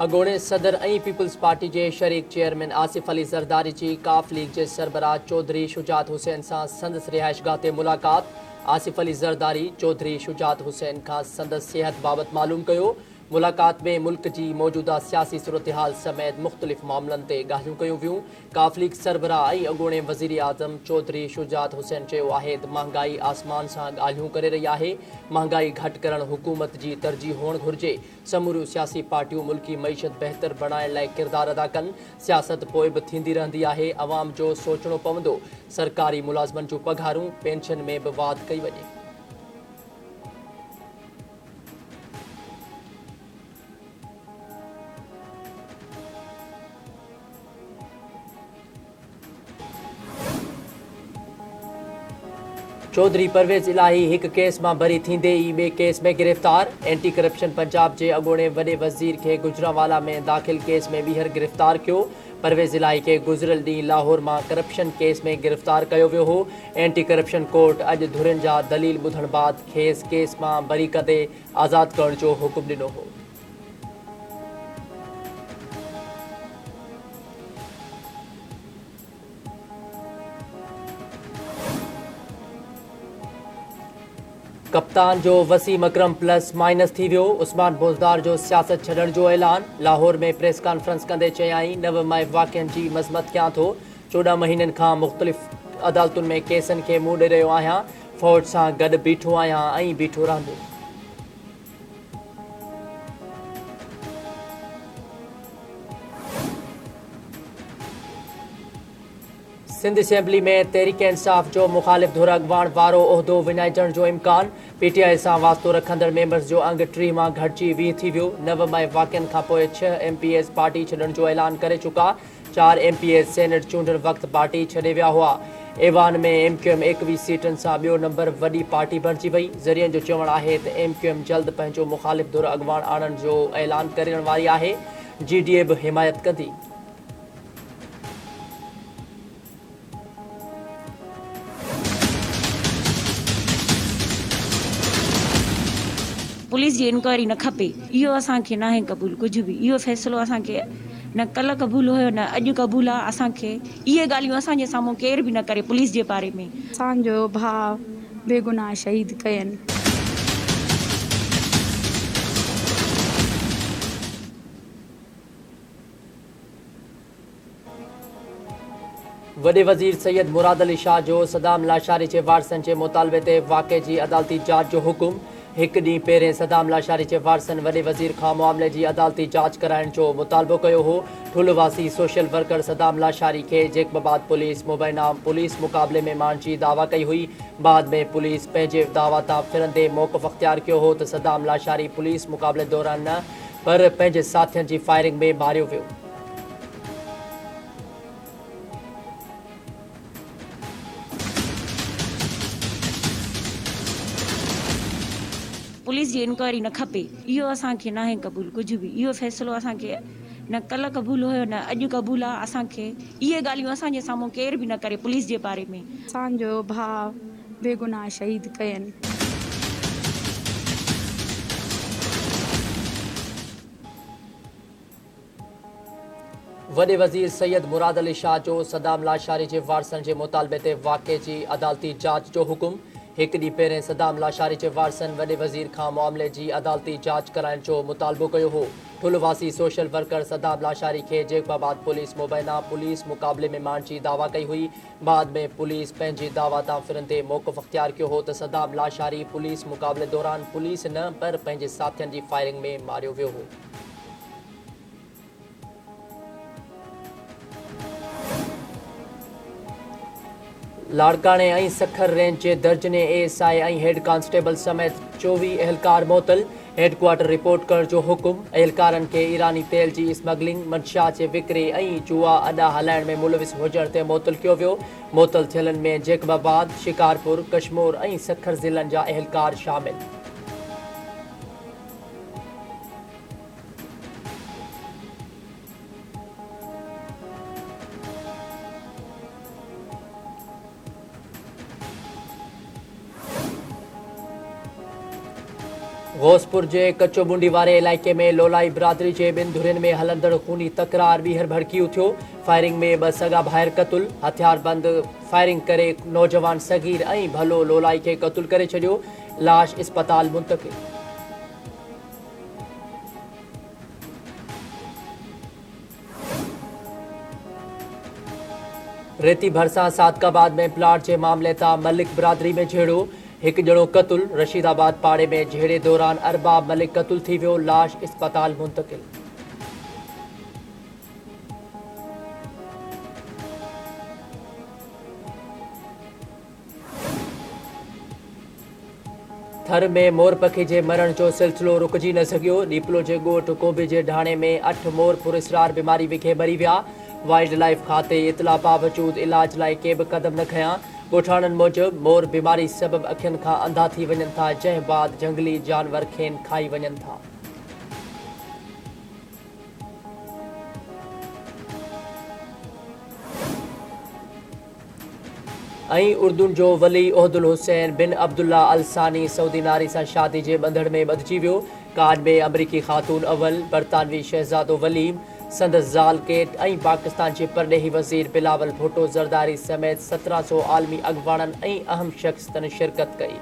अगोणे सदर ऐं peoples party के शरीक चेयरमैन आसिफ अली ज़रदारी की काफ लीग के सरबराह चौधरी शुजात हुसैन से संदस रिहाइशगाह से मुलाकात। आसिफ अली ज़रदारी चौधरी शुजात हुसैन का संदस सेहत बाबत मालूम किया। मुलाकात में मुल्क की मौजूदा सियासी सूरत हाल समेत मुख्तलिफ मामलन से गाल्हियूं कयूं वियूं। काफ लीग सरबराह ऐं अगोणे वज़ीर आज़म चौधरी शुजात हुसैन चयो आहे त महांगाई आसमान से गाल्हियूं करे रही है। महांगाई घट करण हुकूमत की तरजीह होण घुर्जे। समूरियूं सियासी पार्टियों मुल्की मईशत बेहतर बनाने लाइ किरदार अदा कन। सियासत पोइ भी थींदी रहंदी आहे। अवाम जो सोचणो पवंदो। सरकारी मुलाज़मन जूं पघारूं पेंशन में भी वाध कई वञे। चौधरी परवेज़ इलाही एक केस में बरी थींदे ई बे केस में गिरफ्तार। एंटी करप्शन पंजाब के अगोणे वडे वज़ीर के गुजरांवाला में दाखिल केस में ॿीहर गिरफ्तार किया। परवेज़ इलाही के गुज़िरियल ॾींहुं लाहौर में करप्शन केस में गिरफ्तार किया वियो हो। एंटी करप्शन कोर्ट अॼु धुरियुनि जा दलील ॿुधण बाद खेस केस में बरी कंदे आज़ाद करण जो हुकुम ॾिनो हो। कप्तान जो वसीम अकरम प्लस माइनस थी वियो। उस्मान बोज़दार जो सियासत छॾण जो ऐलान। लाहौर में प्रेस कॉन्फ्रेंस कंदे चयाईं नव मई वाक़िअनि की मज़म्मत कयां थो। 14 महीननि खां मुख़्तलिफ़ अदालतुनि में केसनि खे मुंहुं ॾेई रहियो आहियां। फ़ौज सां गॾु बीठो आहियां ऐं बीठो रहंदुसि। सिंध असेंबली में तहरीक इंसाफ जो मुखालिफ धुर अॻवान वारो उहिदो विञाइजण जो इम्कान। पीटीआई से वास्तो रखंदड़ मेंबर्स जो अंग 3 मां घटिजी 20 थी वियो। 9 मई वाक़िअनि खां पोइ 6 MPs पार्टी छॾण जो ऐलान करे चुका। 4 MPs सेनेट चूंडण वक़्तु पार्टी छॾे विया हुआ। एवान में MQM 21 सीटन से ॿियो नंबर वॾी पार्टी बणिजी वई। ज़रियनि जो चवणु आहे त MQM जल्द पंहिंजो मुखालिफ धुर अॻवान आणण जो ऐलान करण वारी आहे। GDA भी हिमायत कंदी। पुलिस जी इंक्वायरी न खपे इहो असांखे नाहे क़बूल। कुछ भी इहो फ़ैसिलो असांखे न कल क़बूल हुयो न अॼु क़बूल आहे। असांखे इहे ॻाल्हियूं असांजे साम्हूं केर भी न करे पुलिस जे बारे में। असांजो भाउ बेगुनाह शहीद कयनि। वडे वज़ीर सैयद मुराद अली शाह जो सदाम लाशारी के वारसनि के मुतालबे ते वाक़े की अदालती जांच जो हुकुम। एक ॾींहुं पहिरें सदाम लाशारी के वारसनि वडे वज़ीर खां मामले की अदालती जांच कराइण जो मुतालबो किया हो। ठुलवासी सोशल वर्कर सदाम लाशारी के जैकबाबाद पुलिस मुबैना पुलिस मुकाबले में मारण की दावा कई हुई। बाद में पुलिस पंहिंजे दावा तां फिरंदे मौक़िफ़ अख्तियार किया हो तो सदाम लाशारी पुलिस मुकाबले दौरान न पर पंहिंजे साथियनि की फायरिंग में मारियो वियो। पुलिस जी इंक्वायरी न खपे इहो असांखे नाहे क़बूल। कुछ भी इहो फ़ैसिलो असांखे न कल क़बूल हुयो न अॼु क़बूल आहे। असांखे इहे ॻाल्हियूं असांजे साम्हूं केर भी न करे पुलिस जे बारे में। असांजो भाउ बेगुनाह शहीद कयनि। वडे वज़ीर सैयद मुराद अली शाह जो सदाम लाशारी के वारसनि के मुतालबे ते वाक़े की अदालती जांच जो हुकुम। एक ॾींहुं पहिरें सदाम लाशारी के वारसनि वडे वज़ीर खां मामले की अदालती जांच कराइण जो मुतालबो किया हो। ठुलवासी सोशल वर्कर सदाम लाशारी के जैकबाबाद पुलिस मुबैना पुलिस मुकाबले में मारण की दावा कई हुई। बाद में पुलिस पंहिंजी दावा तां फिरंदे मौक़िफ़ अख्तियार किया हो तो सदाम लाशारी पुलिस मुकाबले दौरान पुलिस न पर पंहिंजे साथियनि की फायरिंग में मारियो वियो हो। लाड़काने ऐं सखर रेंज के दर्जने ASI ऐं हेड कांस्टेबल समेत 24 एहलकार मुअतल। हेडक्वार्टर रिपोर्ट करण जो हुकुम। एहलकारन के ईरानी तेल की स्मगलिंग मंशा के विक्री ऐं जुआ अड्डा हलाइण में मुलविस हुजण ते मुअतल किया वियो। मुअतल थियलन में जैकबाबाद शिकारपुर कश्मोर ऐं सखर ज़िलनि जा एहलकार शामिल। गौसपुर जे कच्चो बुंडी वारे इलाइक़े में लोलाई बिरादरी जे ॿिनि धुरियुनि में हलंदड़ खूनी तकरार ॿीहर भड़की उथियो। फायरिंग में 2 सगा भाइर क़तुल। हथियारबंद फायरिंग करे नौजवान सगीर ऐं भलो लोलाई खे क़तूल करे छॾियो। लाश अस्पताल मुंतक़िल। रेती भरसां सादकाबाद में प्लाट जे मामले तां मलिक बिरादरी में झेड़ो। एक ॼणो क़तूल। रशीदाबाद पाड़े में झेड़े दौरान अरबाब मलिक क़तूल थी वियो। लाश अस्पताल मुंतक़िल। थर में मोर पखी जे मरण जो सिलसिलो रुकजी न सघियो। नीपलो जे ॻोठ कोबे जे ढाणे में 8 मोर पुरस्रार बीमारी विखे मरी विया। वाइल्ड लाइफ खाते इतला बावजूद इलाज लाइ के बि क़दम न खयां। ॻोठाणनि मूजिबि मोर बीमारी सबबि अखियुनि खां अंधा थी वञनि था, जंहिं बाद जंगली जानवर खेनि खाई वञनि था। ऐं उर्दुन जो वली उहदुल हुसैन बिन अब्दुल्ला अल सानी सऊदी नारी सां शादी जे ॿंधण में ॿधिजी वियो। काड में अमरीकी ख़ातून अव्वल, बरतानवी शहज़ादो वलीम, संदसि ज़ाल केट ऐं पाकिस्तान जे परॾेही वज़ीर बिलावल भुट्टो ज़रदारी समेत 1700 आलमी अॻवाननि ऐं अहम शख़्सनि शिरकत कई।